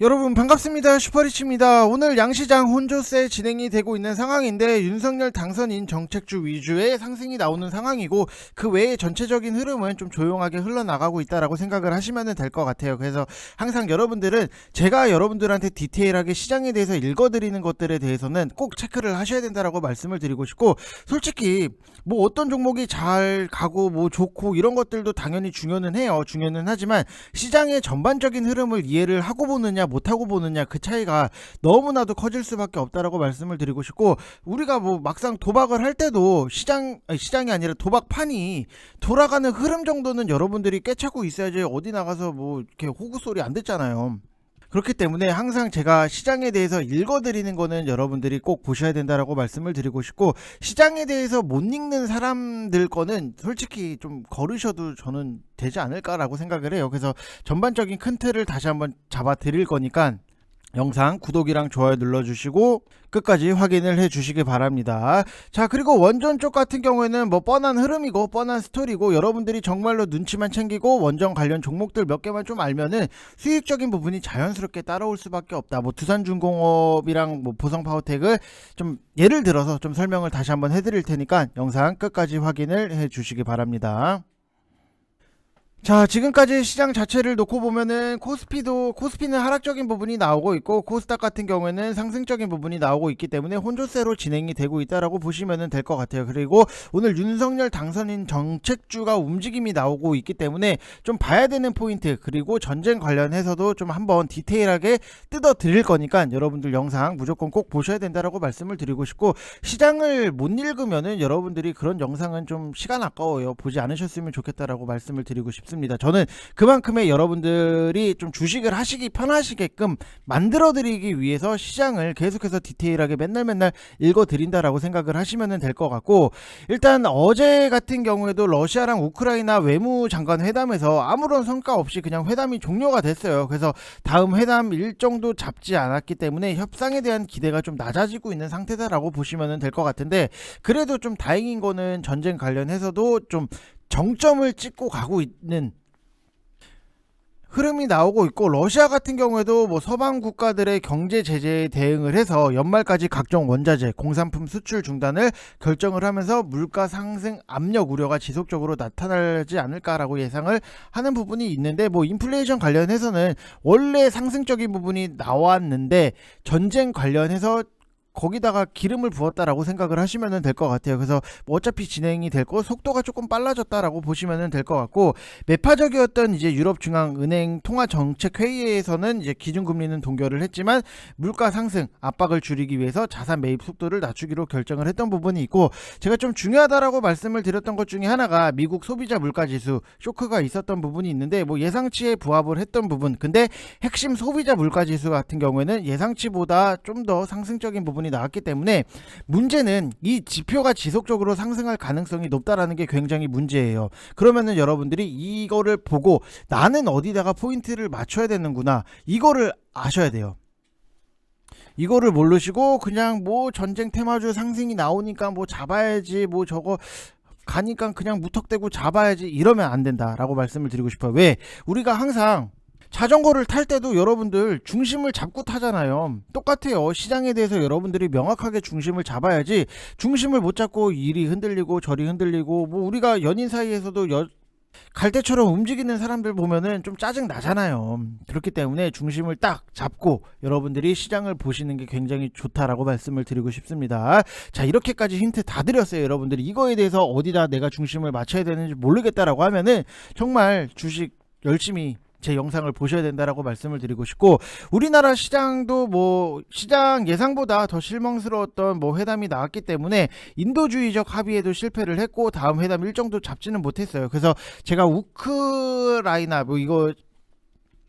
여러분 반갑습니다. 슈퍼리치입니다. 오늘 양시장 혼조세 진행이 되고 있는 상황인데 윤석열 당선인 정책주 위주의 상승이 나오는 상황이고 그 외에 전체적인 흐름은 좀 조용하게 흘러나가고 있다라고 생각을 하시면 될 것 같아요. 그래서 항상 여러분들은 제가 여러분들한테 디테일하게 시장에 대해서 읽어드리는 것들에 대해서는 꼭 체크를 하셔야 된다라고 말씀을 드리고 싶고, 솔직히 뭐 어떤 종목이 잘 가고 뭐 좋고 이런 것들도 당연히 중요는 해요. 중요는 하지만 시장의 전반적인 흐름을 이해를 하고 보느냐 못하고 보느냐, 그 차이가 너무나도 커질 수밖에 없다라고 말씀을 드리고 싶고, 우리가 뭐 막상 도박을 할 때도 시장이 아니라 도박판이 돌아가는 흐름 정도는 여러분들이 꿰차고 있어야지 어디 나가서 뭐 이렇게 호구 소리 안 듣잖아요. 그렇기 때문에 항상 제가 시장에 대해서 읽어드리는 거는 여러분들이 꼭 보셔야 된다라고 말씀을 드리고 싶고, 시장에 대해서 못 읽는 사람들 거는 솔직히 좀 거르셔도 저는 되지 않을까라고 생각을 해요. 그래서 전반적인 큰 틀을 다시 한번 잡아 드릴 거니까 영상 구독이랑 좋아요 눌러주시고 끝까지 확인을 해 주시기 바랍니다. 자, 그리고 원전 쪽 같은 경우에는 뭐 뻔한 흐름이고 뻔한 스토리고, 여러분들이 정말로 눈치만 챙기고 원전 관련 종목들 몇 개만 좀 알면은 수익적인 부분이 자연스럽게 따라올 수밖에 없다. 뭐 두산중공업이랑 뭐 보성파워텍을 좀 예를 들어서 좀 설명을 다시 한번 해드릴 테니까 영상 끝까지 확인을 해 주시기 바랍니다. 자, 지금까지 시장 자체를 놓고 보면은 코스피는 하락적인 부분이 나오고 있고, 코스닥 같은 경우에는 상승적인 부분이 나오고 있기 때문에 혼조세로 진행이 되고 있다라고 보시면 될 것 같아요. 그리고 오늘 윤석열 당선인 정책주가 움직임이 나오고 있기 때문에 좀 봐야 되는 포인트, 그리고 전쟁 관련해서도 좀 한번 디테일하게 뜯어 드릴 거니까 여러분들 영상 무조건 꼭 보셔야 된다라고 말씀을 드리고 싶고, 시장을 못 읽으면은 여러분들이 그런 영상은 좀 시간 아까워요. 보지 않으셨으면 좋겠다라고 말씀을 드리고 싶습니다. 저는 그만큼의 여러분들이 좀 주식을 하시기 편하시게끔 만들어 드리기 위해서 시장을 계속해서 디테일하게 맨날 읽어 드린다라고 생각을 하시면 될 것 같고, 일단 어제 같은 경우에도 러시아랑 우크라이나 외무장관 회담에서 아무런 성과 없이 그냥 회담이 종료가 됐어요. 그래서 다음 회담 일정도 잡지 않았기 때문에 협상에 대한 기대가 좀 낮아지고 있는 상태다라고 보시면 될 것 같은데, 그래도 좀 다행인 거는 전쟁 관련해서도 좀 정점을 찍고 가고 있는 흐름이 나오고 있고, 러시아 같은 경우에도 뭐 서방 국가들의 경제 제재에 대응을 해서 연말까지 각종 원자재, 공산품 수출 중단을 결정을 하면서 물가 상승 압력 우려가 지속적으로 나타나지 않을까라고 예상을 하는 부분이 있는데, 뭐 인플레이션 관련해서는 원래 상승적인 부분이 나왔는데 전쟁 관련해서 거기다가 기름을 부었다라고 생각을 하시면 될 것 같아요. 그래서 뭐 어차피 진행이 될 거 속도가 조금 빨라졌다라고 보시면 될 것 같고, 매파적이었던 이제 유럽중앙은행 통화정책회의에서는 이제 기준금리는 동결을 했지만 물가 상승 압박을 줄이기 위해서 자산 매입 속도를 낮추기로 결정을 했던 부분이 있고, 제가 좀 중요하다라고 말씀을 드렸던 것 중에 하나가 미국 소비자 물가지수 쇼크가 있었던 부분이 있는데, 뭐 예상치에 부합을 했던 부분, 근데 핵심 소비자 물가지수 같은 경우에는 예상치보다 좀 더 상승적인 부분이 나왔기 때문에 문제는 이 지표가 지속적으로 상승할 가능성이 높다라는 게 굉장히 문제예요. 그러면은 여러분들이 이거를 보고 나는 어디다가 포인트를 맞춰야 되는구나, 이거를 아셔야 돼요. 이거를 모르시고 그냥 뭐 전쟁 테마주 상승이 나오니까 뭐 잡아야지, 뭐 저거 가니까 그냥 무턱대고 잡아야지, 이러면 안 된다라고 말씀을 드리고 싶어요. 왜? 우리가 항상 자전거를 탈 때도 여러분들 중심을 잡고 타잖아요. 똑같아요. 시장에 대해서 여러분들이 명확하게 중심을 잡아야지, 중심을 못 잡고 이리 흔들리고 저리 흔들리고, 뭐 우리가 연인 사이에서도 갈대처럼 움직이는 사람들 보면은 좀 짜증 나잖아요. 그렇기 때문에 중심을 딱 잡고 여러분들이 시장을 보시는 게 굉장히 좋다라고 말씀을 드리고 싶습니다. 자, 이렇게까지 힌트 다 드렸어요. 여러분들이 이거에 대해서 어디다 내가 중심을 맞춰야 되는지 모르겠다라고 하면은 정말 주식 열심히 제 영상을 보셔야 된다라고 말씀을 드리고 싶고, 우리나라 시장도 뭐 시장 예상보다 더 실망스러웠던 뭐 회담이 나왔기 때문에 인도주의적 합의에도 실패를 했고 다음 회담 일정도 잡지는 못했어요. 그래서 제가 우크라이나 뭐 이거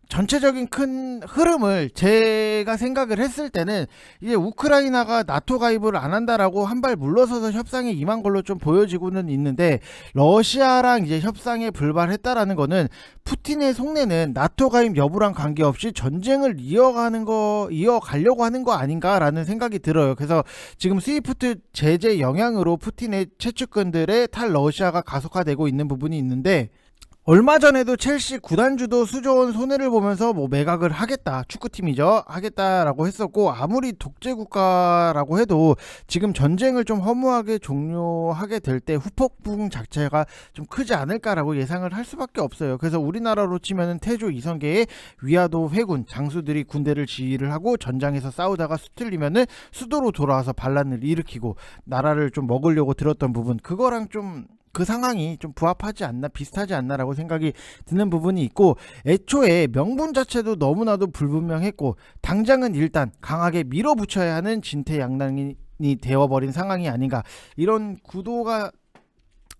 전체적인 큰 흐름을 제가 생각을 했을 때는 이제 우크라이나가 나토 가입을 안 한다라고 한 발 물러서서 협상에 임한 걸로 좀 보여지고는 있는데, 러시아랑 이제 협상에 불발했다라는 거는 푸틴의 속내는 나토 가입 여부랑 관계없이 전쟁을 이어가려고 하는 거 아닌가라는 생각이 들어요. 그래서 지금 스위프트 제재 영향으로 푸틴의 최측근들의 탈러시아가 가속화되고 있는 부분이 있는데, 얼마 전에도 첼시 구단주도 수조원 손해를 보면서 뭐 매각을 하겠다, 축구팀이죠, 하겠다라고 했었고, 아무리 독재 국가라고 해도 지금 전쟁을 좀 허무하게 종료하게 될 때 후폭풍 자체가 좀 크지 않을까라고 예상을 할 수밖에 없어요. 그래서 우리나라로 치면은 태조 이성계의 위화도 회군 장수들이 군대를 지휘를 하고 전장에서 싸우다가 수틀리면은 수도로 돌아와서 반란을 일으키고 나라를 좀 먹으려고 들었던 부분, 그거랑 좀 그 상황이 좀 부합하지 않나, 비슷하지 않나라고 생각이 드는 부분이 있고, 애초에 명분 자체도 너무나도 불분명했고, 당장은 일단 강하게 밀어붙여야 하는 진퇴양난이 되어버린 상황이 아닌가, 이런 구도가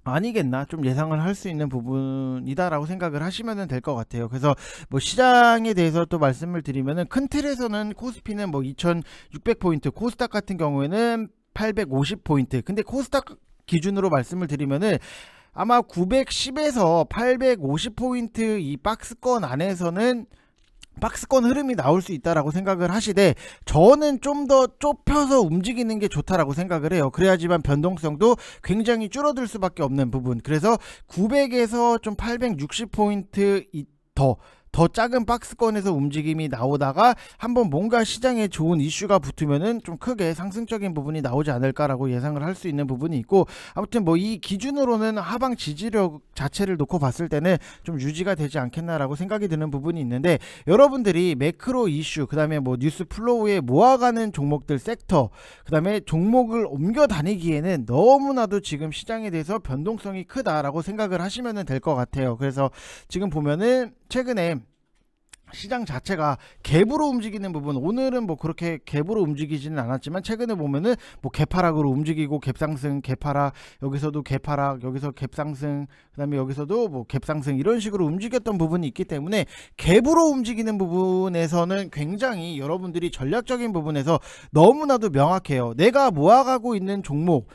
아니겠나 좀 예상을 할 수 있는 부분이다라고 생각을 하시면 될 것 같아요. 그래서 뭐 시장에 대해서 또 말씀을 드리면은, 큰 틀에서는 코스피는 뭐 2600포인트, 코스닥 같은 경우에는 850포인트. 근데 코스닥 기준으로 말씀을 드리면은 아마 910에서 850포인트 이 박스권 안에서는 박스권 흐름이 나올 수 있다라고 생각을 하시되, 저는 좀 더 좁혀서 움직이는 게 좋다라고 생각을 해요. 그래야지만 변동성도 굉장히 줄어들 수밖에 없는 부분. 그래서 900에서 좀 860포인트 더 작은 박스권에서 움직임이 나오다가 한번 뭔가 시장에 좋은 이슈가 붙으면은 좀 크게 상승적인 부분이 나오지 않을까라고 예상을 할 수 있는 부분이 있고, 아무튼 뭐 이 기준으로는 하방 지지력 자체를 놓고 봤을 때는 좀 유지가 되지 않겠나라고 생각이 드는 부분이 있는데, 여러분들이 매크로 이슈, 그 다음에 뭐 뉴스 플로우에 모아가는 종목들 섹터, 그 다음에 종목을 옮겨 다니기에는 너무나도 지금 시장에 대해서 변동성이 크다라고 생각을 하시면 될 것 같아요. 그래서 지금 보면은 최근에 시장 자체가 갭으로 움직이는 부분, 오늘은 뭐 그렇게 갭으로 움직이지는 않았지만 최근에 보면은 뭐 갭하락으로 움직이고 갭상승, 갭하락, 여기서도 갭하락, 여기서 갭상승, 그 다음에 여기서도 뭐 갭상승, 이런 식으로 움직였던 부분이 있기 때문에 갭으로 움직이는 부분에서는 굉장히 여러분들이 전략적인 부분에서 너무나도 명확해요. 내가 모아가고 있는 종목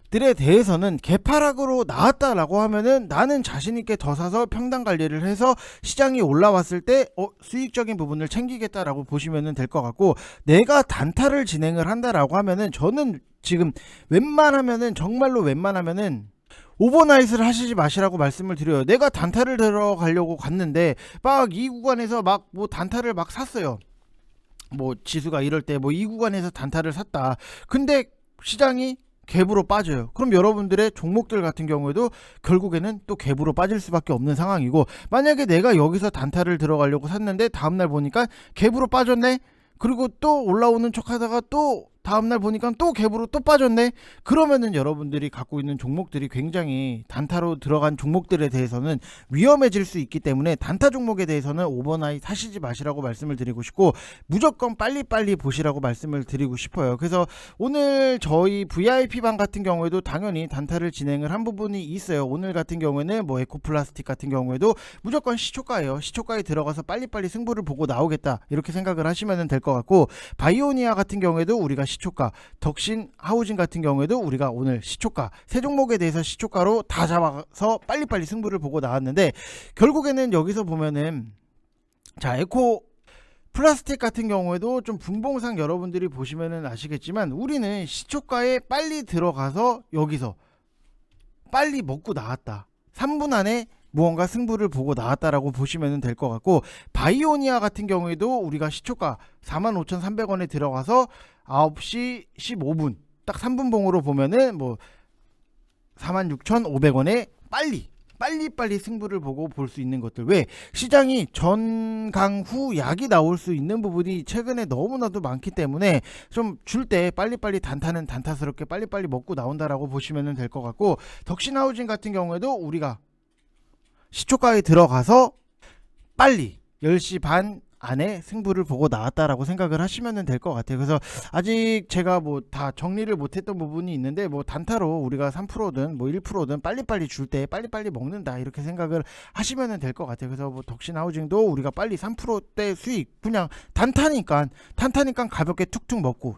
들에 대해서는 개파락으로 나왔다라고 하면은 나는 자신있게 더 사서 평단 관리를 해서 시장이 올라왔을 때 수익적인 부분을 챙기겠다라고 보시면 될 것 같고, 내가 단타를 진행을 한다라고 하면은 저는 지금 웬만하면은, 정말로 웬만하면은 오버나잇을 하시지 마시라고 말씀을 드려요. 내가 단타를 들어가려고 갔는데 막 이 구간에서 막 뭐 단타를 막 샀어요. 뭐 지수가 이럴 때 뭐 이 구간에서 단타를 샀다. 근데 시장이 갭으로 빠져요. 그럼 여러분들의 종목들 같은 경우에도 결국에는 또 갭으로 빠질 수밖에 없는 상황이고, 만약에 내가 여기서 단타를 들어가려고 샀는데 다음날 보니까 갭으로 빠졌네, 그리고 또 올라오는 척 하다가 또 다음날 보니까 또 갭으로 또 빠졌네, 그러면은 여러분들이 갖고 있는 종목들이 굉장히 단타로 들어간 종목들에 대해서는 위험해질 수 있기 때문에 단타 종목에 대해서는 오버나잇 사시지 마시라고 말씀을 드리고 싶고, 무조건 빨리빨리 보시라고 말씀을 드리고 싶어요. 그래서 오늘 저희 VIP방 같은 경우에도 당연히 단타를 진행을 한 부분이 있어요. 오늘 같은 경우에는 뭐 에코플라스틱 같은 경우에도 무조건 시초가예요. 시초가에 들어가서 빨리빨리 승부를 보고 나오겠다, 이렇게 생각을 하시면 될 것 같고, 바이오니아 같은 경우에도 우리가 시초가, 덕신 하우징 같은 경우에도 우리가 오늘 시초가, 세 종목에 대해서 시초가로 다 잡아서 빨리빨리 승부를 보고 나왔는데, 결국에는 여기서 보면은 자, 에코 플라스틱 같은 경우에도 좀 분봉상 여러분들이 보시면은 아시겠지만, 우리는 시초가에 빨리 들어가서 여기서 빨리 먹고 나왔다, 3분 안에 무언가 승부를 보고 나왔다라고 보시면 될 것 같고, 바이오니아 같은 경우에도 우리가 시초가 45,300원에 들어가서 9시 15분 딱 3분 봉으로 보면은 뭐 46,500원에 빨리 승부를 보고 볼 수 있는 것들. 왜? 시장이 전강 후 약이 나올 수 있는 부분이 최근에 너무나도 많기 때문에 좀 줄 때 빨리빨리 단타는 단타스럽게 빨리빨리 먹고 나온다라고 보시면 될 것 같고, 덕신하우징 같은 경우에도 우리가 시초가에 들어가서 빨리 10시 반 안에 승부를 보고 나왔다라고 생각을 하시면 될 것 같아요. 그래서 아직 제가 뭐 다 정리를 못했던 부분이 있는데, 뭐 단타로 우리가 3%든 뭐 1%든 빨리빨리 줄 때 빨리빨리 먹는다, 이렇게 생각을 하시면 될 것 같아요. 그래서 뭐 덕신하우징도 우리가 빨리 3%대 수익, 그냥 단타니까 가볍게 툭툭 먹고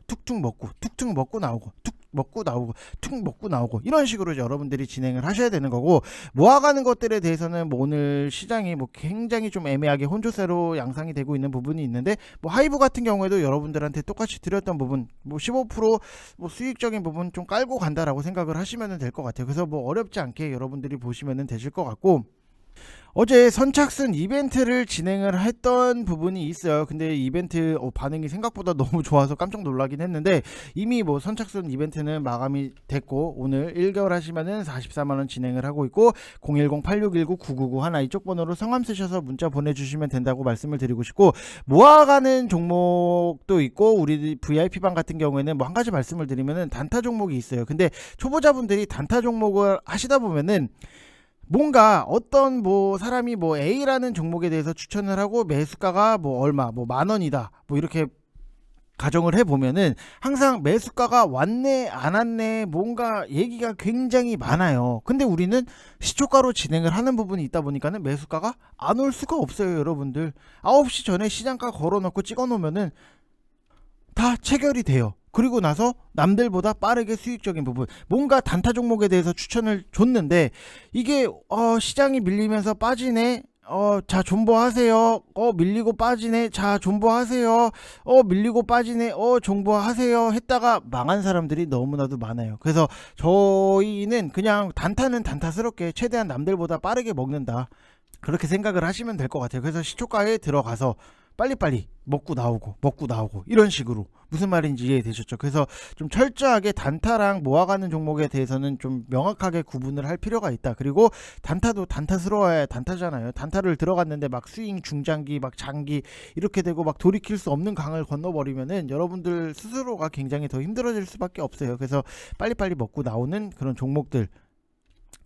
나오고, 툭 먹고 나오고 이런 식으로 여러분들이 진행을 하셔야 되는 거고, 모아가는 것들에 대해서는 뭐 오늘 시장이 뭐 굉장히 좀 애매하게 혼조세로 양상이 되고 있는 부분이 있는데, 뭐 하이브 같은 경우에도 여러분들한테 똑같이 드렸던 부분, 뭐 15%뭐 수익적인 부분 좀 깔고 간다라고 생각을 하시면 될 것 같아요. 그래서 뭐 어렵지 않게 여러분들이 보시면 되실 것 같고, 어제 선착순 이벤트를 진행을 했던 부분이 있어요. 근데 이벤트 반응이 생각보다 너무 좋아서 깜짝 놀라긴 했는데, 이미 뭐 선착순 이벤트는 마감이 됐고 오늘 1개월 하시면은 44만원 진행을 하고 있고, 010-8619-9991 하나 이쪽 번호로 성함 쓰셔서 문자 보내주시면 된다고 말씀을 드리고 싶고, 모아가는 종목도 있고, 우리 VIP방 같은 경우에는 뭐 한 가지 말씀을 드리면은 단타 종목이 있어요. 근데 초보자분들이 단타 종목을 하시다 보면은 뭔가 어떤 뭐 사람이 뭐 A라는 종목에 대해서 추천을 하고 매수가가 뭐 얼마 뭐 만원이다 뭐 이렇게 가정을 해보면은 항상 매수가가 왔네 안 왔네 뭔가 얘기가 굉장히 많아요. 근데 우리는 시초가로 진행을 하는 부분이 있다 보니까는 매수가가 안 올 수가 없어요. 여러분들 9시 전에 시장가 걸어놓고 찍어 놓으면은 다 체결이 돼요. 그리고 나서 남들보다 빠르게 수익적인 부분, 뭔가 단타 종목에 대해서 추천을 줬는데 이게 시장이 밀리면서 빠지네, 자 존버하세요, 밀리고 빠지네, 자 존버하세요, 밀리고 빠지네, 존버하세요 했다가 망한 사람들이 너무나도 많아요. 그래서 저희는 그냥 단타는 단타스럽게 최대한 남들보다 빠르게 먹는다, 그렇게 생각을 하시면 될 것 같아요. 그래서 시초가에 들어가서 빨리빨리 먹고 나오고 이런 식으로, 무슨 말인지 이해되셨죠? 그래서 좀 철저하게 단타랑 모아가는 종목에 대해서는 좀 명확하게 구분을 할 필요가 있다. 그리고 단타도 단타스러워야 단타잖아요. 단타를 들어갔는데 막 스윙 중장기 막 장기 이렇게 되고 막 돌이킬 수 없는 강을 건너버리면은 여러분들 스스로가 굉장히 더 힘들어질 수밖에 없어요. 그래서 빨리빨리 먹고 나오는 그런 종목들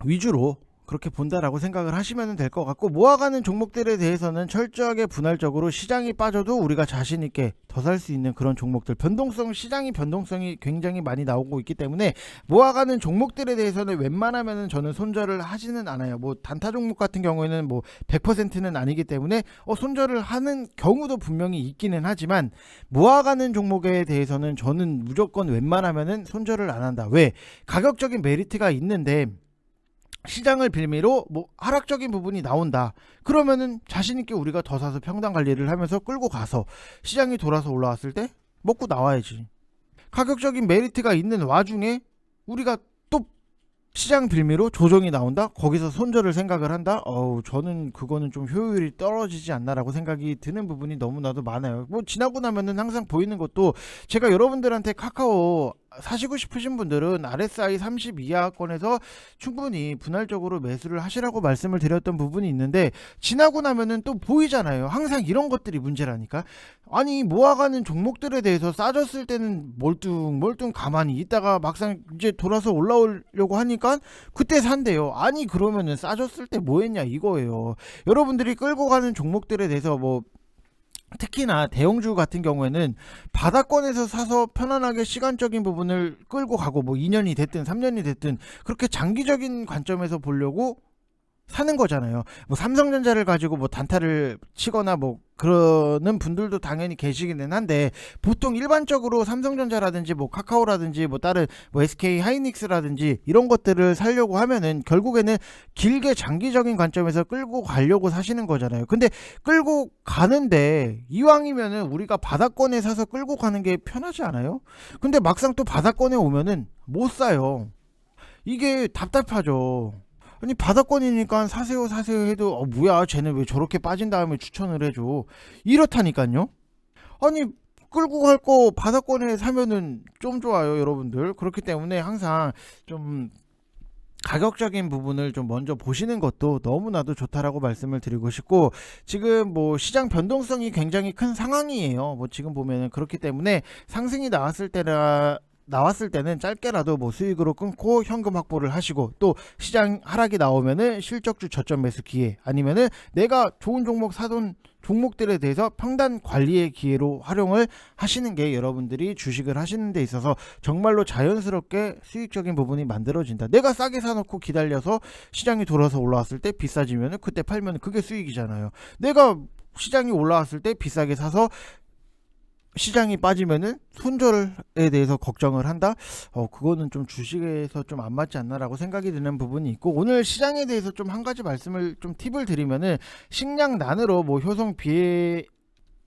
위주로 그렇게 본다라고 생각을 하시면 될 것 같고, 모아가는 종목들에 대해서는 철저하게 분할적으로 시장이 빠져도 우리가 자신있게 더 살 수 있는 그런 종목들, 시장이 변동성이 굉장히 많이 나오고 있기 때문에 모아가는 종목들에 대해서는 웬만하면은 저는 손절을 하지는 않아요. 뭐 단타 종목 같은 경우에는 뭐 100%는 아니기 때문에 손절을 하는 경우도 분명히 있기는 하지만, 모아가는 종목에 대해서는 저는 무조건 웬만하면은 손절을 안 한다. 왜? 가격적인 메리트가 있는데 시장을 빌미로 뭐 하락적인 부분이 나온다, 그러면은 자신있게 우리가 더 사서 평단 관리를 하면서 끌고 가서 시장이 돌아서 올라왔을 때 먹고 나와야지. 가격적인 메리트가 있는 와중에 우리가 또 시장 빌미로 조정이 나온다, 거기서 손절을 생각을 한다, 저는 그거는 좀 효율이 떨어지지 않나라고 생각이 드는 부분이 너무나도 많아요. 뭐 지나고 나면은 항상 보이는 것도, 제가 여러분들한테 카카오 사시고 싶으신 분들은 RSI 30 이하권에서 충분히 분할적으로 매수를 하시라고 말씀을 드렸던 부분이 있는데, 지나고 나면은 또 보이잖아요. 항상 이런 것들이 문제라니까. 아니 모아가는 종목들에 대해서 싸졌을 때는 멀뚱 가만히 있다가 막상 이제 돌아서 올라오려고 하니까 그때 산대요. 아니 그러면은 싸졌을 때 뭐 했냐 이거예요. 여러분들이 끌고 가는 종목들에 대해서 뭐 특히나 대형주 같은 경우에는 바닥권에서 사서 편안하게 시간적인 부분을 끌고 가고, 뭐 2년이 됐든 3년이 됐든 그렇게 장기적인 관점에서 보려고 사는 거잖아요. 뭐 삼성전자를 가지고 뭐 단타를 치거나 뭐 그러는 분들도 당연히 계시기는 한데, 보통 일반적으로 삼성전자라든지 뭐 카카오라든지 뭐 다른 뭐 SK 하이닉스라든지 이런 것들을 사려고 하면은 결국에는 길게 장기적인 관점에서 끌고 가려고 사시는 거잖아요. 근데 끌고 가는데 이왕이면은 우리가 바닥권에 사서 끌고 가는 게 편하지 않아요? 근데 막상 또 바닥권에 오면은 못 사요. 이게 답답하죠. 아니 바닥권이니까 사세요 해도 뭐야 쟤는 왜 저렇게 빠진 다음에 추천을 해줘, 이렇다니까요. 아니 끌고 갈 거 바닥권에 사면은 좀 좋아요 여러분들. 그렇기 때문에 항상 좀 가격적인 부분을 좀 먼저 보시는 것도 너무나도 좋다라고 말씀을 드리고 싶고, 지금 뭐 시장 변동성이 굉장히 큰 상황이에요. 뭐 지금 보면은 그렇기 때문에 상승이 나왔을 때는 짧게라도 뭐 수익으로 끊고 현금 확보를 하시고, 또 시장 하락이 나오면은 실적주 저점 매수 기회, 아니면은 내가 좋은 종목 사둔 종목들에 대해서 평단 관리의 기회로 활용을 하시는 게 여러분들이 주식을 하시는 데 있어서 정말로 자연스럽게 수익적인 부분이 만들어진다. 내가 싸게 사놓고 기다려서 시장이 돌아서 올라왔을 때 비싸지면은 그때 팔면 그게 수익이잖아요. 내가 시장이 올라왔을 때 비싸게 사서 시장이 빠지면은 손절에 대해서 걱정을 한다? 그거는 좀 주식에서 좀 안 맞지 않나라고 생각이 드는 부분이 있고, 오늘 시장에 대해서 좀 한 가지 말씀을 좀 팁을 드리면은, 식량난으로 뭐 효성 비해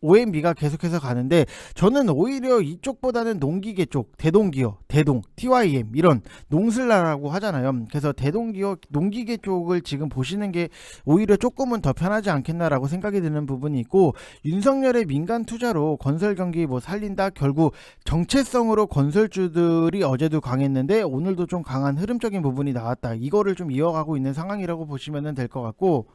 OMB가 계속해서 가는데, 저는 오히려 이쪽보다는 농기계 쪽, 대동기어, 대동, TYM 이런 농슬라라고 하잖아요. 그래서 대동기어, 농기계 쪽을 지금 보시는 게 오히려 조금은 더 편하지 않겠나라고 생각이 드는 부분이 있고, 윤석열의 민간 투자로 건설 경기 뭐 살린다, 결국 정체성으로 건설주들이 어제도 강했는데 오늘도 좀 강한 흐름적인 부분이 나왔다. 이거를 좀 이어가고 있는 상황이라고 보시면 될 것 같고,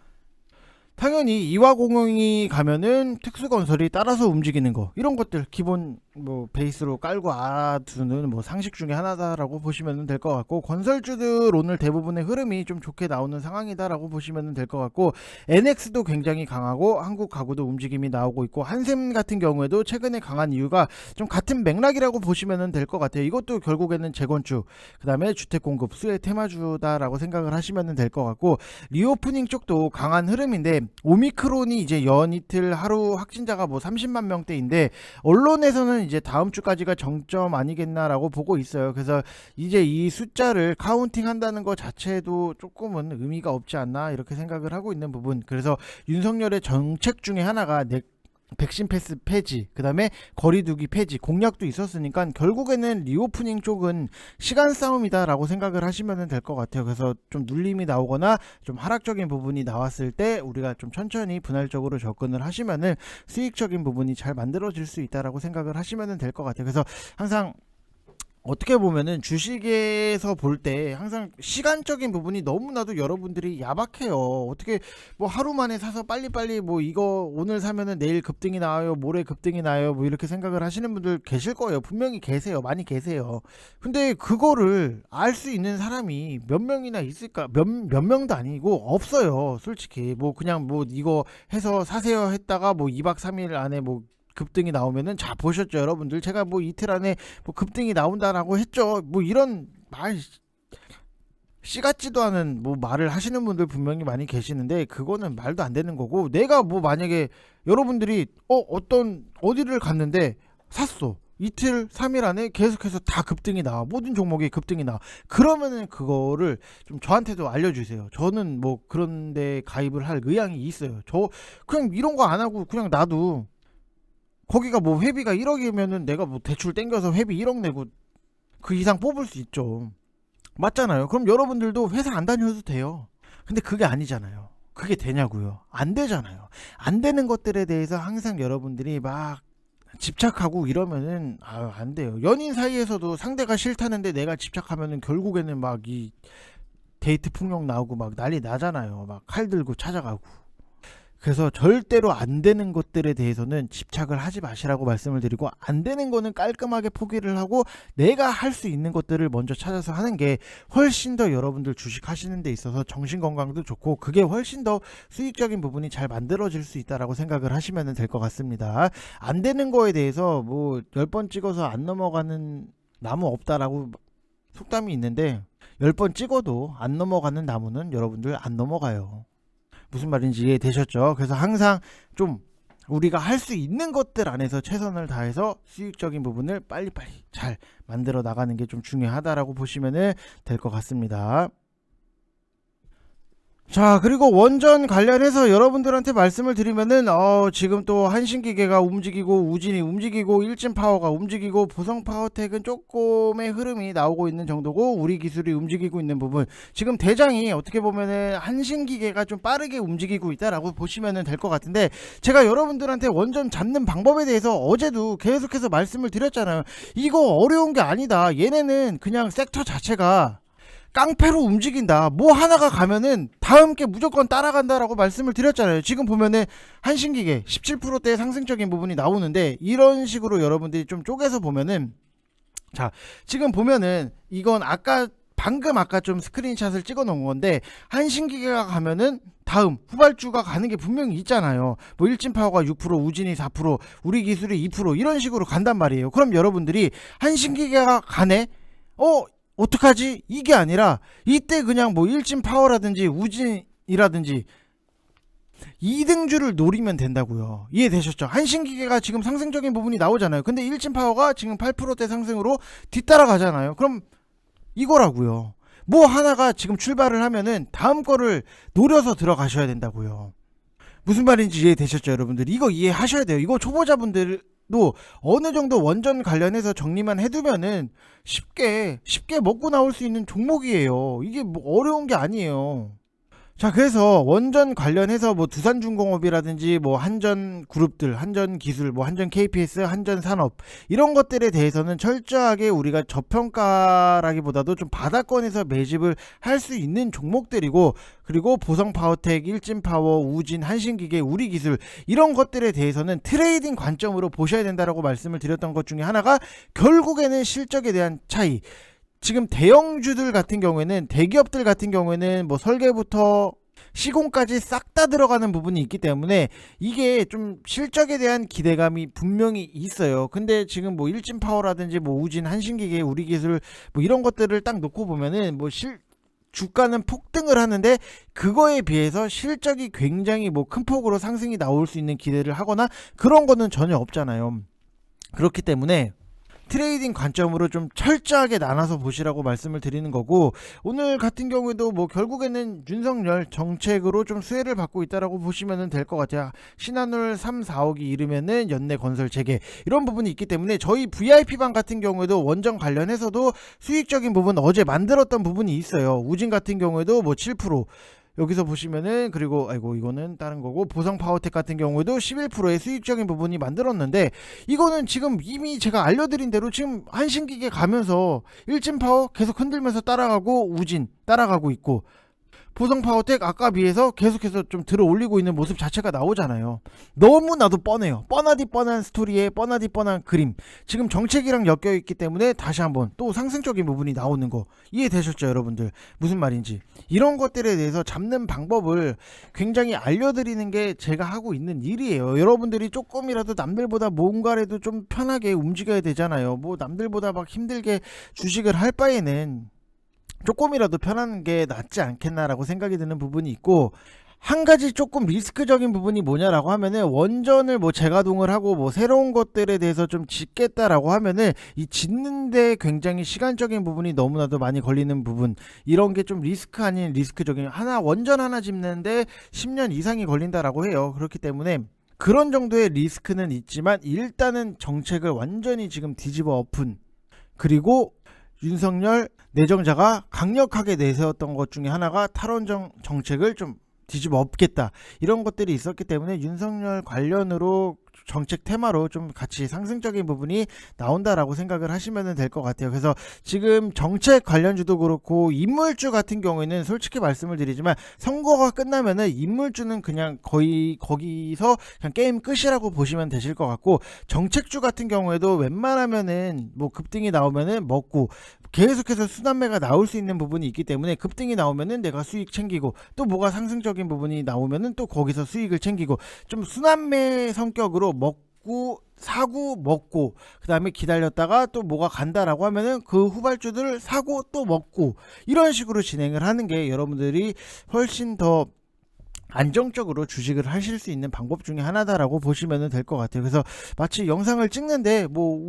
당연히 이화공영이 가면은 특수건설이 따라서 움직이는 거, 이런 것들 기본 뭐 베이스로 깔고 알아두는 뭐 상식 중에 하나다라고 보시면 될 것 같고, 건설주들 오늘 대부분의 흐름이 좀 좋게 나오는 상황이다라고 보시면 될 것 같고, NX도 굉장히 강하고 한국 가구도 움직임이 나오고 있고, 한샘 같은 경우에도 최근에 강한 이유가 좀 같은 맥락이라고 보시면 될 것 같아요. 이것도 결국에는 재건축, 그 다음에 주택공급 수혜 테마주다라고 생각을 하시면 될 것 같고, 리오프닝 쪽도 강한 흐름인데, 오미크론이 이제 연이틀 하루 확진자가 뭐 30만 명대인데, 언론에서는 이제 다음 주까지가 정점 아니겠나라고 보고 있어요. 그래서 이제 이 숫자를 카운팅 한다는 것 자체도 조금은 의미가 없지 않나 이렇게 생각을 하고 있는 부분. 그래서 윤석열의 정책 중에 하나가 백신 패스 폐지, 그 다음에 거리두기 폐지 공약도 있었으니까 결국에는 리오프닝 쪽은 시간 싸움이다라고 생각을 하시면 될 것 같아요. 그래서 좀 눌림이 나오거나 좀 하락적인 부분이 나왔을 때 우리가 좀 천천히 분할적으로 접근을 하시면은 수익적인 부분이 잘 만들어질 수 있다라고 생각을 하시면 될 것 같아요. 그래서 항상 어떻게 보면은 주식에서 볼 때 항상 시간적인 부분이 너무나도 여러분들이 야박해요. 어떻게 뭐 하루 만에 사서 빨리빨리 뭐 이거 오늘 사면은 내일 급등이 나와요, 모레 급등이 나요, 뭐 이렇게 생각을 하시는 분들 계실 거예요. 분명히 계세요. 많이 계세요. 근데 그거를 알 수 있는 사람이 몇 명이나 있을까? 몇 명도 아니고 없어요. 솔직히 뭐 그냥 뭐 이거 해서 사세요 했다가 뭐 2박 3일 안에 뭐 급등이 나오면은, 자 보셨죠 여러분들, 제가 뭐 이틀 안에 뭐 급등이 나온다라고 했죠. 뭐 이런 말 씨 같지도 않은 뭐 말을 하시는 분들 분명히 많이 계시는데, 그거는 말도 안 되는 거고, 내가 뭐 만약에 여러분들이 어떤 어디를 갔는데 샀어, 이틀 3일 안에 계속해서 다 급등이 나와, 모든 종목이 급등이 나와, 그러면은 그거를 좀 저한테도 알려주세요. 저는 뭐 그런데 가입을 할 의향이 있어요. 저 그냥 이런 거 안 하고 그냥 놔도, 거기가 뭐 회비가 1억이면은 내가 뭐 대출 땡겨서 회비 1억 내고 그 이상 뽑을 수 있죠. 맞잖아요. 그럼 여러분들도 회사 안 다녀도 돼요. 근데 그게 아니잖아요. 그게 되냐고요. 안 되잖아요. 안 되는 것들에 대해서 항상 여러분들이 막 집착하고 이러면은 안 돼요. 연인 사이에서도 상대가 싫다는데 내가 집착하면은 결국에는 막 이 데이트 폭력 나오고 막 난리 나잖아요. 막 칼 들고 찾아가고. 그래서 절대로 안 되는 것들에 대해서는 집착을 하지 마시라고 말씀을 드리고, 안 되는 거는 깔끔하게 포기를 하고 내가 할 수 있는 것들을 먼저 찾아서 하는 게 훨씬 더 여러분들 주식 하시는 데 있어서 정신 건강도 좋고, 그게 훨씬 더 수익적인 부분이 잘 만들어질 수 있다라고 생각을 하시면 될 것 같습니다. 안 되는 거에 대해서 뭐 10번 찍어서 안 넘어가는 나무 없다라고 속담이 있는데, 10번 찍어도 안 넘어가는 나무는 여러분들 안 넘어가요. 무슨 말인지 이해되셨죠? 그래서 항상 좀 우리가 할 수 있는 것들 안에서 최선을 다해서 수익적인 부분을 빨리빨리 잘 만들어 나가는 게 좀 중요하다라고 보시면 될 것 같습니다. 자, 그리고 원전 관련해서 여러분들한테 말씀을 드리면은 지금 또 한신기계가 움직이고, 우진이 움직이고, 일진파워가 움직이고, 보성파워텍은 조금의 흐름이 나오고 있는 정도고, 우리 기술이 움직이고 있는 부분, 지금 대장이 어떻게 보면은 한신기계가 좀 빠르게 움직이고 있다라고 보시면 될 것 같은데, 제가 여러분들한테 원전 잡는 방법에 대해서 어제도 계속해서 말씀을 드렸잖아요. 이거 어려운 게 아니다. 얘네는 그냥 섹터 자체가 깡패로 움직인다. 뭐 하나가 가면은 다음 게 무조건 따라간다라고 말씀을 드렸잖아요. 지금 보면은 한신기계 17%대 상승적인 부분이 나오는데, 이런 식으로 여러분들이 좀 쪼개서 보면은, 자 지금 보면은 이건 방금 아까 좀 스크린샷을 찍어 놓은 건데, 한신기계가 가면은 다음 후발주가 가는 게 분명히 있잖아요. 뭐 일진파워가 6%, 우진이 4%, 우리 기술이 2% 이런 식으로 간단 말이에요. 그럼 여러분들이 한신기계가 가네? 어떡하지? 이게 아니라 이때 그냥 뭐 일진파워라든지 우진이라든지 2등주를 노리면 된다고요. 이해되셨죠? 한신기계가 지금 상승적인 부분이 나오잖아요. 근데 일진파워가 지금 8%대 상승으로 뒤따라가잖아요. 그럼 이거라고요. 뭐 하나가 지금 출발을 하면은 다음 거를 노려서 들어가셔야 된다고요. 무슨 말인지 이해되셨죠, 여러분들? 이거 이해하셔야 돼요. 이거 초보자분들도 어느 정도 원전 관련해서 정리만 해두면은 쉽게 먹고 나올 수 있는 종목이에요. 이게 뭐 어려운 게 아니에요. 자, 그래서 원전 관련해서 뭐 두산중공업이라든지 뭐 한전그룹들, 한전기술, 뭐 한전 KPS, 한전산업 이런 것들에 대해서는 철저하게 우리가 저평가라기보다도 좀 바닥권에서 매집을 할 수 있는 종목들이고, 그리고 보성파워텍, 일진파워, 우진, 한신기계, 우리기술 이런 것들에 대해서는 트레이딩 관점으로 보셔야 된다라고 말씀을 드렸던 것 중에 하나가 결국에는 실적에 대한 차이. 지금 대형주들 같은 경우에는, 대기업들 같은 경우에는 뭐 설계부터 시공까지 싹 다 들어가는 부분이 있기 때문에 이게 좀 실적에 대한 기대감이 분명히 있어요. 근데 지금 뭐 일진파워라든지 뭐 우진, 한신기계, 우리기술 뭐 이런 것들을 딱 놓고 보면은 뭐 주가는 폭등을 하는데 그거에 비해서 실적이 굉장히 뭐 큰 폭으로 상승이 나올 수 있는 기대를 하거나 그런 거는 전혀 없잖아요. 그렇기 때문에 트레이딩 관점으로 좀 철저하게 나눠서 보시라고 말씀을 드리는 거고, 오늘 같은 경우에도 뭐 결국에는 윤석열 정책으로 좀 수혜를 받고 있다라고 보시면 될 것 같아요. 신한울 3, 4억이 이르면은 연내건설 재개 이런 부분이 있기 때문에 저희 VIP방 같은 경우에도 원전 관련해서도 수익적인 부분 어제 만들었던 부분이 있어요. 우진 같은 경우에도 뭐 7%, 여기서 보시면은, 그리고 아이고 이거는 다른 거고, 보성파워텍 같은 경우에도 11%의 수익적인 부분이 만들었는데, 이거는 지금 이미 제가 알려드린 대로 지금 한신기계 가면서 일진파워 계속 흔들면서 따라가고, 우진 따라가고 있고, 보성파워텍 아까 비해서 계속해서 좀 들어 올리고 있는 모습 자체가 나오잖아요. 너무나도 뻔해요. 뻔하디 뻔한 스토리에 뻔하디 뻔한 그림. 지금 정책이랑 엮여 있기 때문에 다시 한번 또 상승적인 부분이 나오는 거 이해되셨죠, 여러분들? 무슨 말인지. 이런 것들에 대해서 잡는 방법을 굉장히 알려드리는 게 제가 하고 있는 일이에요. 여러분들이 조금이라도 남들보다 뭔가라도 좀 편하게 움직여야 되잖아요. 뭐 남들보다 막 힘들게 주식을 할 바에는 조금이라도 편한 게 낫지 않겠나라고 생각이 드는 부분이 있고, 한 가지 조금 리스크적인 부분이 뭐냐라고 하면은, 원전을 뭐 재가동을 하고 뭐 새로운 것들에 대해서 좀 짓겠다라고 하면은 이 짓는데 굉장히 시간적인 부분이 너무나도 많이 걸리는 부분, 이런 게 좀 리스크 아닌 리스크적인, 원전 하나 짓는데 10년 이상이 걸린다라고 해요. 그렇기 때문에 그런 정도의 리스크는 있지만, 일단은 정책을 완전히 지금 뒤집어 엎은, 그리고 윤석열 내정자가 강력하게 내세웠던 것 중에 하나가 탈원전 정책을 좀 뒤집어 엎겠다, 이런 것들이 있었기 때문에 윤석열 관련으로 정책 테마로 좀 같이 상승적인 부분이 나온다라고 생각을 하시면 될 것 같아요. 그래서 지금 정책 관련주도 그렇고 인물주 같은 경우에는 솔직히 말씀을 드리지만, 선거가 끝나면은 인물주는 그냥 거의 거기서 그냥 게임 끝이라고 보시면 되실 것 같고, 정책주 같은 경우에도 웬만하면은 뭐 급등이 나오면은 먹고 계속해서 순환매가 나올 수 있는 부분이 있기 때문에, 급등이 나오면은 내가 수익 챙기고, 또 뭐가 상승적인 부분이 나오면은 또 거기서 수익을 챙기고, 좀 순환매 성격으로 먹고 사고 먹고, 그 다음에 기다렸다가 또 뭐가 간다라고 하면은 그 후발주들 사고 또 먹고, 이런 식으로 진행을 하는 게 여러분들이 훨씬 더 안정적으로 주식을 하실 수 있는 방법 중에 하나다라고 보시면 될 것 같아요. 그래서 마치 영상을 찍는데 뭐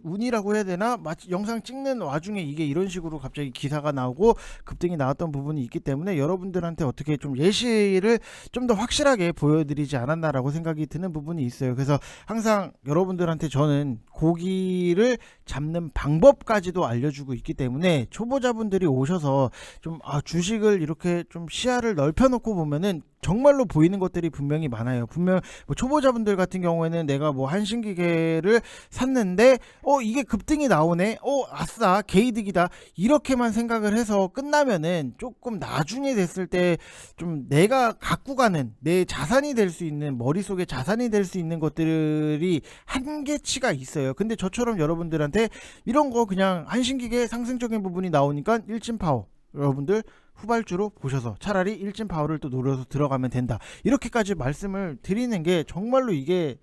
운이라고 해야 되나, 마치 영상 찍는 와중에 이게 이런 식으로 갑자기 기사가 나오고 급등이 나왔던 부분이 있기 때문에, 여러분들한테 어떻게 좀 예시를 좀 더 확실하게 보여드리지 않았나라고 생각이 드는 부분이 있어요. 그래서 항상 여러분들한테 저는 고기를 잡는 방법까지도 알려주고 있기 때문에, 초보자분들이 오셔서 좀 주식을 이렇게 좀 시야를 넓혀놓고 보면은 정말로 보이는 것들이 분명히 많아요. 분명 뭐 초보자분들 같은 경우에는 내가 뭐 한신기계를 샀는데 이게 급등이 나오네, 아싸 개이득이다, 이렇게만 생각을 해서 끝나면은, 조금 나중에 됐을 때 좀 내가 갖고 가는 내 자산이 될 수 있는, 머릿속에 자산이 될 수 있는 것들이 한계치가 있어요. 근데 저처럼 여러분들한테 이런 거 그냥 한신기계 상승적인 부분이 나오니까 일진파워 여러분들 후발주로 보셔서 차라리 일진파워를 또 노려서 들어가면 된다, 이렇게까지 말씀을 드리는 게 정말로 이게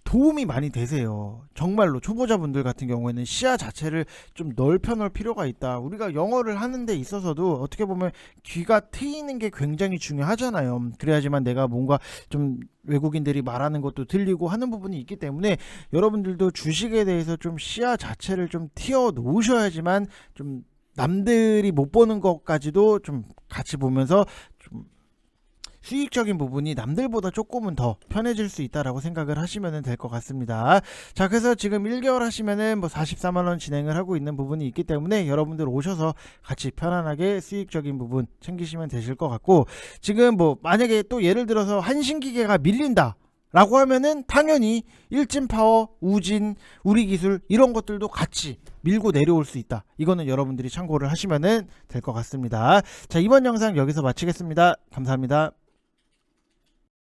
도움이 많이 되세요. 정말로 초보자분들 같은 경우에는 시야 자체를 좀 넓혀놓을 필요가 있다. 우리가 영어를 하는 데 있어서도 어떻게 보면 귀가 트이는 게 굉장히 중요하잖아요. 그래야지만 내가 뭔가 좀 외국인들이 말하는 것도 들리고 하는 부분이 있기 때문에, 여러분들도 주식에 대해서 좀 시야 자체를 좀 튀어 놓으셔야지만 좀 남들이 못 보는 것까지도 좀 같이 보면서 좀 수익적인 부분이 남들보다 조금은 더 편해질 수 있다라고 생각을 하시면 될 것 같습니다. 자, 그래서 지금 1개월 하시면은 뭐 44만원 진행을 하고 있는 부분이 있기 때문에 여러분들 오셔서 같이 편안하게 수익적인 부분 챙기시면 되실 것 같고, 지금 뭐 만약에 또 예를 들어서 한신기계가 밀린다 라고 하면은 당연히 일진파워, 우진, 우리기술 이런 것들도 같이 밀고 내려올 수 있다. 이거는 여러분들이 참고를 하시면 될 것 같습니다. 자, 이번 영상 여기서 마치겠습니다. 감사합니다.